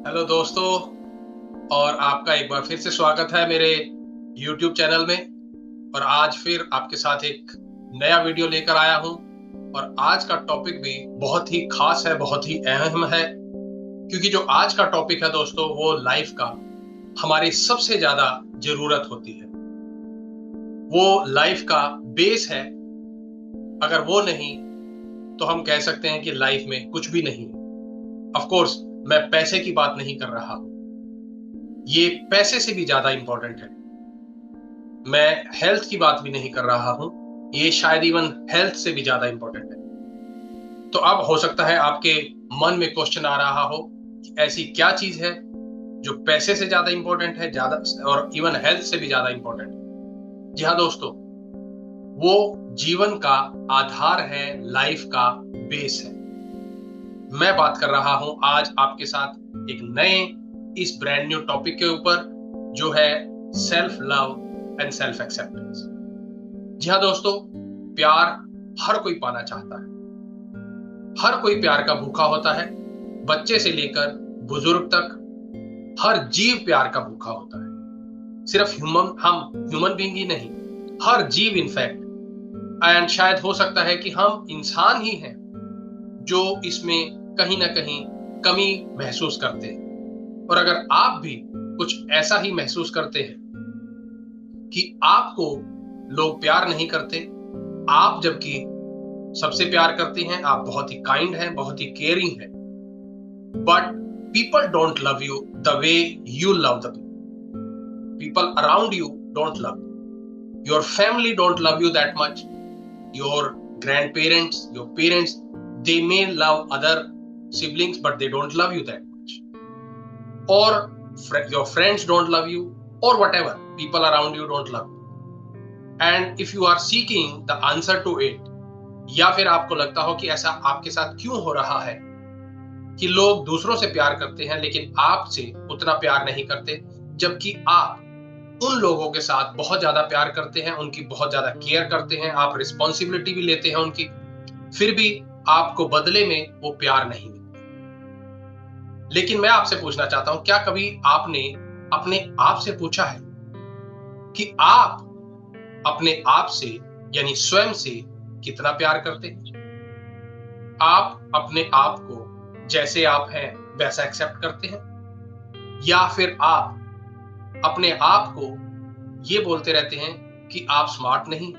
Hello दोस्तों। और आपका एक बार फिर से स्वागत है मेरे YouTube चैनल में। और आज फिर आपके साथ एक नया वीडियो लेकर आया हूं। और आज का टॉपिक भी बहुत ही खास है, बहुत ही अहम है। क्योंकि जो आज का टॉपिक है दोस्तों, वो लाइफ का हमारी सबसे ज्यादा जरूरत होती है। वो लाइफ का बेस है। अगर वो नहीं तो हम कह सकते हैं कि लाइफ में कुछ भी नहीं है। ऑफ कोर्स मैं पैसे की बात नहीं कर रहा हूं, ये पैसे से भी ज्यादा इंपॉर्टेंट है। मैं हेल्थ की बात भी नहीं कर रहा हूं, ये शायद इवन हेल्थ से भी ज्यादा इंपॉर्टेंट है। तो अब हो सकता है आपके मन में क्वेश्चन आ रहा हो कि ऐसी क्या चीज है जो पैसे से ज्यादा इंपॉर्टेंट है, ज्यादा और इवन हेल्थ से भी ज्यादा इंपॉर्टेंट है। जी हाँ दोस्तों, वो जीवन का आधार है, लाइफ का बेस है। मैं बात कर रहा हूं आज आपके साथ एक नए इस ब्रांड न्यू टॉपिक के ऊपर, जो है self love and self acceptance. जी हाँ दोस्तों, प्यार हर कोई पाना चाहता है। हर कोई प्यार का भूखा होता है। बच्चे से लेकर बुजुर्ग तक हर जीव प्यार का भूखा होता है। सिर्फ हम ह्यूमन बीइंग ही नहीं, हर जीव इनफैक्ट। एंड शायद हो सकता है कि हम इंसान ही हैं जो इसमें कहीं ना कहीं कमी महसूस करते हैं। और अगर आप भी कुछ ऐसा ही महसूस करते हैं कि आपको लोग प्यार नहीं करते, आप जबकि सबसे प्यार करते हैं, आप बहुत ही काइंड हैं, बहुत ही केयरिंग हैं, but people don't love you the way you love the people around you, don't love your family, don't love you that much, your grandparents, your parents, they may love other siblings but they don't love you that much, or your friends don't love you, or whatever people around you don't love you. And if you are seeking the answer to it, या फिर आपको लगता हो कि ऐसा आपके साथ क्यों हो रहा है कि लोग दूसरों से प्यार करते हैं लेकिन आपसे उतना प्यार नहीं करते, जबकि आप उन लोगों के साथ बहुत ज्यादा प्यार करते हैं, उनकी बहुत ज्यादा केयर करते हैं, आप रिस्पॉन्सिबिलिटी भी लेते हैं उनकी, फिर भी आपको बदले में वो प्यार नहीं मिलता। लेकिन मैं आपसे पूछना चाहता हूं, क्या कभी आपने अपने आप से पूछा है कि आप अपने आप से यानी स्वयं से कितना प्यार करते हैं? आप अपने आप को जैसे आप हैं वैसा एक्सेप्ट करते हैं, या फिर आप अपने आप को ये बोलते रहते हैं कि आप स्मार्ट नहीं,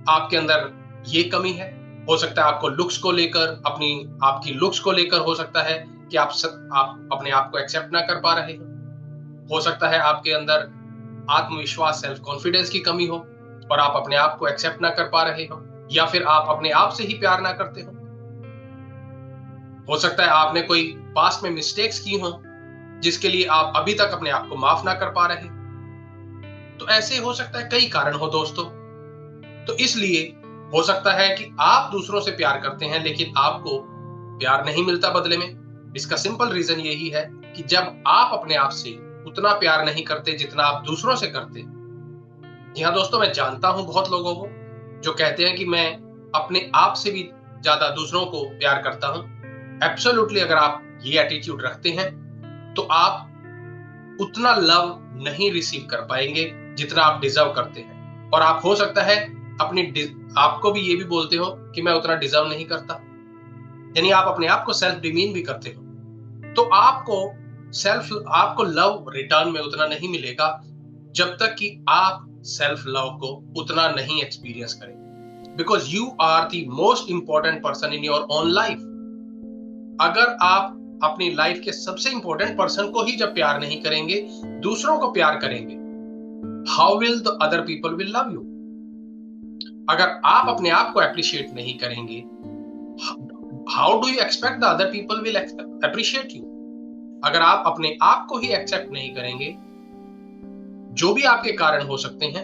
आपके अंदर ये कमी है? हो सकता है आपको लुक्स को लेकर, आपकी लुक्स को लेकर हो सकता है कि आप अपने आप को एक्सेप्ट ना कर पा रहे हो सकता है आपके अंदर आत्मविश्वास, सेल्फ कॉन्फिडेंस की कमी हो और आप अपने आप को एक्सेप्ट ना कर पा रहे हो, या फिर आप अपने आप से ही प्यार ना करते हो सकता है आपने कोई पास्ट में मिस्टेक्स की हो जिसके लिए आप अभी तक अपने आप को माफ ना कर पा रहे। तो ऐसे हो सकता है कई कारण हो दोस्तों। तो इसलिए हो सकता है कि आप दूसरों से प्यार करते हैं लेकिन आपको प्यार नहीं मिलता बदले में। इसका सिंपल रीजन यही है कि जब आप अपने आप से उतना प्यार नहीं करते जितना आप दूसरों से करते। जी हाँ दोस्तों, मैं जानता हूं बहुत लोगों को जो कहते हैं कि मैं अपने आप से भी ज्यादा दूसरों को प्यार करता हूं। एब्सोल्युटली, अगर आप ये एटीट्यूड रखते हैं तो आप उतना लव नहीं रिसीव कर पाएंगे जितना आप डिजर्व करते हैं। और आप हो सकता है आपको भी ये भी बोलते हो कि मैं उतना डिजर्व नहीं करता, यानी आप अपने आप को सेल्फ डिमीन भी करते हो। तो आपको लव रिटर्न में उतना नहीं मिलेगा जब तक कि आप सेल्फ लव को उतना नहीं एक्सपीरियंस करें, because you are the most important person in your own life. अगर आप अपनी लाइफ के सबसे इंपॉर्टेंट पर्सन को ही जब प्यार नहीं करेंगे, दूसरों को प्यार करेंगे, how will the other people will love you? अगर आप अपने आप को अप्रिशिएट नहीं करेंगे, how do you expect the other people will appreciate you? अगर आप अपने आप को ही एक्सेप्ट नहीं करेंगे, जो भी आपके कारण हो सकते हैं,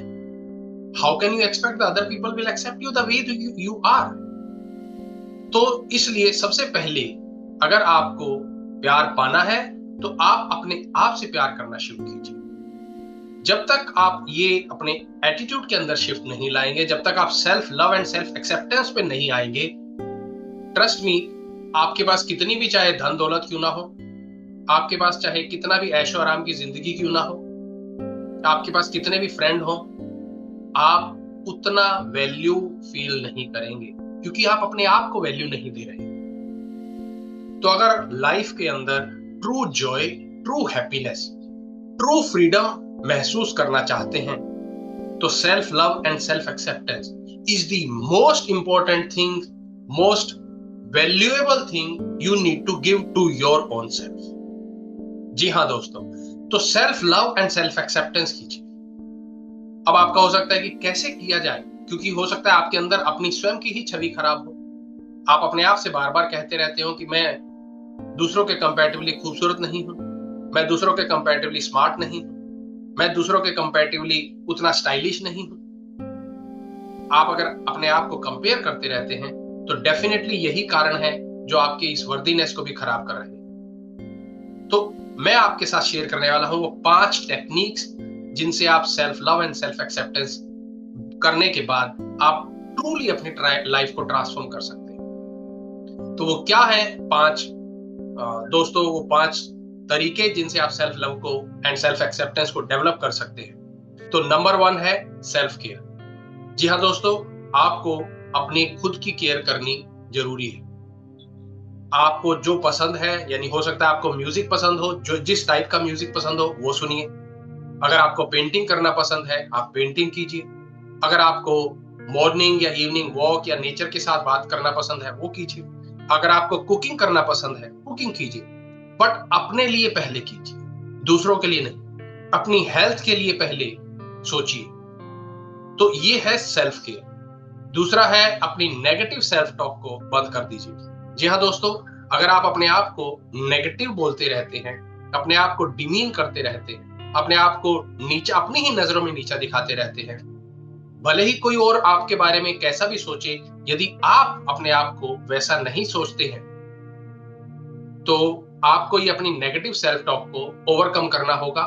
how can you expect the other people will accept you the way you are? तो इसलिए सबसे पहले अगर आपको प्यार पाना है तो आप अपने आप से प्यार करना शुरू कीजिए। जब तक आप ये अपने एटीट्यूड के अंदर शिफ्ट नहीं लाएंगे, जब तक आप self love and self acceptance पे नहीं आएंगे, ट्रस्ट मी, आपके पास कितनी भी चाहे धन दौलत क्यों ना हो, आपके पास चाहे कितना भी ऐशो आराम की जिंदगी क्यों ना हो, आपके पास कितने भी फ्रेंड हो, आप उतना वैल्यू फील नहीं करेंगे क्योंकि आप अपने आप को वैल्यू नहीं दे रहे। तो अगर लाइफ के अंदर true joy, true happiness, true freedom महसूस करना चाहते हैं तो self love and self acceptance is the most important thing, most valuable thing you need to give to your own self. जी हाँ दोस्तों, तो self love and self acceptance कीजिए। अब आपका हो सकता है कि कैसे किया जाए, क्योंकि हो सकता है आपके अंदर अपनी स्वयं की ही छवि खराब हो। आप अपने आप से बार बार कहते रहते हो कि मैं दूसरों के कंपैरेटिवली खूबसूरत नहीं हूं, मैं दूसरों के कंपैरेटिवली स्मार्ट नहीं हूं, मैं दूसरों के कंपैरेटिवली उतना स्टाइलिश नहीं हूं। आप अगर अपने आप को कंपेयर करते रहते हैं तो डेफिनेटली यही कारण है जो आपके इस वर्दीनेस को भी खराब कर रहे हैं। तो मैं आपके साथ शेयर करने वाला हूं वो 5 टेक्निक्स जिनसे आप self love and self acceptance करने के बाद आप ट्रूली अपनी लाइफ को ट्रांसफॉर्म कर सकते हैं। तो वो क्या है 5 दोस्तों, वो 5 तरीके जिनसे आप सेल्फ लव को एंड सेल्फ एक्सेप्टेंस को डेवलप कर सकते हैं। तो नंबर 1 है सेल्फ केयर। जी हाँ दोस्तों, आपको अपनी खुद की केयर करनी जरूरी है। आपको जो पसंद है, यानी हो सकता है आपको म्यूजिक पसंद हो, जो जिस टाइप का म्यूजिक पसंद हो वो सुनिए। अगर आपको पेंटिंग करना पसंद है आप पेंटिंग कीजिए। अगर आपको मॉर्निंग या इवनिंग वॉक या नेचर के साथ बात करना पसंद है वो कीजिए। अगर आपको कुकिंग करना पसंद है कुकिंग कीजिए, बट अपने लिए पहले कीजिए, दूसरों के लिए नहीं। अपनी हेल्थ के लिए पहले सोचिए। तो ये है सेल्फ केयर। दूसरा है अपनी नेगेटिव सेल्फ टॉक को बंद कर दीजिए। जी हाँ दोस्तों, अगर आप अपने आप को नेगेटिव बोलते रहते हैं, अपने आप को डिमीन करते रहते हैं, अपने आप को नीचा, अपनी ही नजरों में नीचा दिखाते रहते हैं, भले ही कोई और आपके बारे में कैसा भी सोचे, यदि आप अपने आप को वैसा नहीं सोचते हैं तो आपको ये अपनी नेगेटिव सेल्फ टॉक को ओवरकम करना होगा।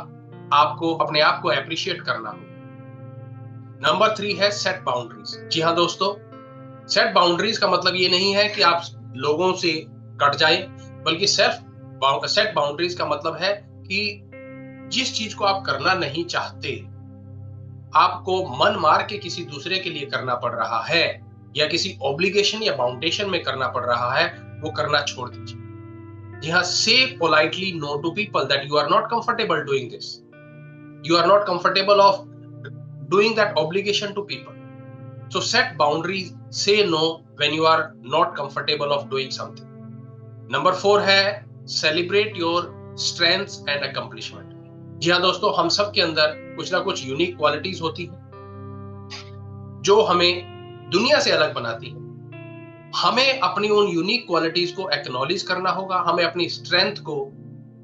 आपको अपने आप को अप्रिशिएट करना होगा। नंबर 3 है सेट बाउंड्रीज। जी हाँ दोस्तों, सेट बाउंड्रीज का मतलब ये नहीं है कि आप लोगों से कट जाएं, बल्कि सेट बाउंड्रीज का मतलब है कि जिस चीज को आप करना नहीं चाहते, आपको मन मार के किसी दूसरे के लिए करना पड़ रहा है या किसी ऑब्लिगेशन या बाउंडेशन में करना पड़ रहा है, वो करना छोड़ दीजिए। जी हाँ, say politely no to people that you are not comfortable doing this, you are not comfortable of doing that obligation to people. So set boundaries, say no when you are not comfortable of doing something. Number 4 है celebrate your strengths and accomplishment. जी हाँ दोस्तों, हम सब के अंदर कुछ ना कुछ यूनिक क्वालिटीज होती हैं जो हमें दुनिया से अलग बनाती हैं। हमें अपनी उन यूनिक क्वालिटीज को एक्नॉलेज करना होगा, हमें अपनी स्ट्रेंथ को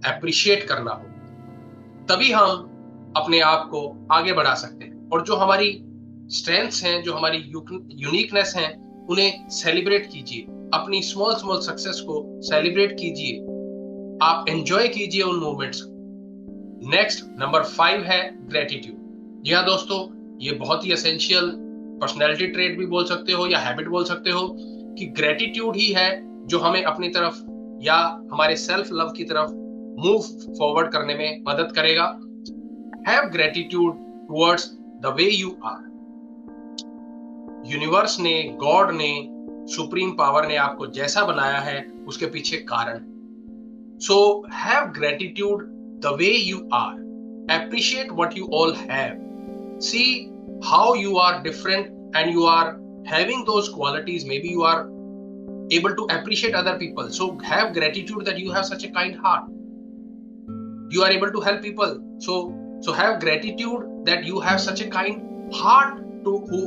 अप्रिशिएट करना होगा, तभी हम अपने आप को आगे बढ़ा सकते हैं। और जो हमारी स्ट्रेंथ्स हैं, जो हमारी यूनिकनेस हैं, उन्हें सेलिब्रेट कीजिए। अपनी स्मॉल स्मॉल सक्सेस को सेलिब्रेट कीजिए, आप एंजॉय कीजिए उन मोमेंट्स को। नेक्स्ट नंबर 5 है ग्रेटिट्यूड। जी हाँ दोस्तों, ये बहुत ही एसेंशियल पर्सनैलिटी ट्रेट भी बोल सकते हो या हैबिट बोल सकते हो कि ग्रेटिट्यूड ही है जो हमें अपनी तरफ या हमारे सेल्फ लव की तरफ मूव फॉरवर्ड करने में मदद करेगा। Have gratitude towards the way you are. Universe ने, गॉड ने, सुप्रीम पावर ने आपको जैसा बनाया है उसके पीछे कारण। So have gratitude the way you are, appreciate what you all have, see how you are different and you are having those qualities. Maybe you are able to appreciate other people, so have gratitude that you have such a kind heart, you are able to help people, so have gratitude that you have such a kind heart to who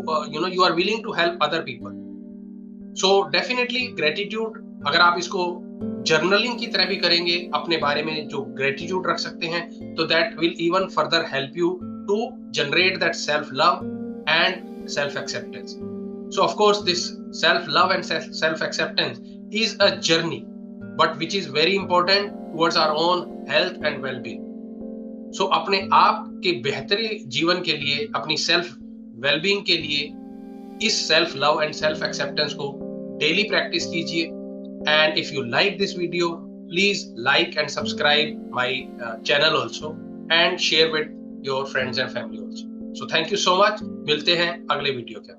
you are willing to help other people. So definitely gratitude, अगर आप इसको journaling की तरह भी करेंगे, अपने बारे में जो ग्रेटिट्यूड रख सकते हैं, तो that will even further help you to generate that self love and self acceptance. So of course this self love and self acceptance is a journey, but which is very important towards our own health and well being. So अपने आप के बेहतरी जीवन के लिए, अपनी self well being के लिए इस self love and self acceptance को डेली प्रैक्टिस कीजिए. And if you like this video, please like and subscribe my channel also and share with your friends and family also. So thank you so much. मिलते हैं अगले video के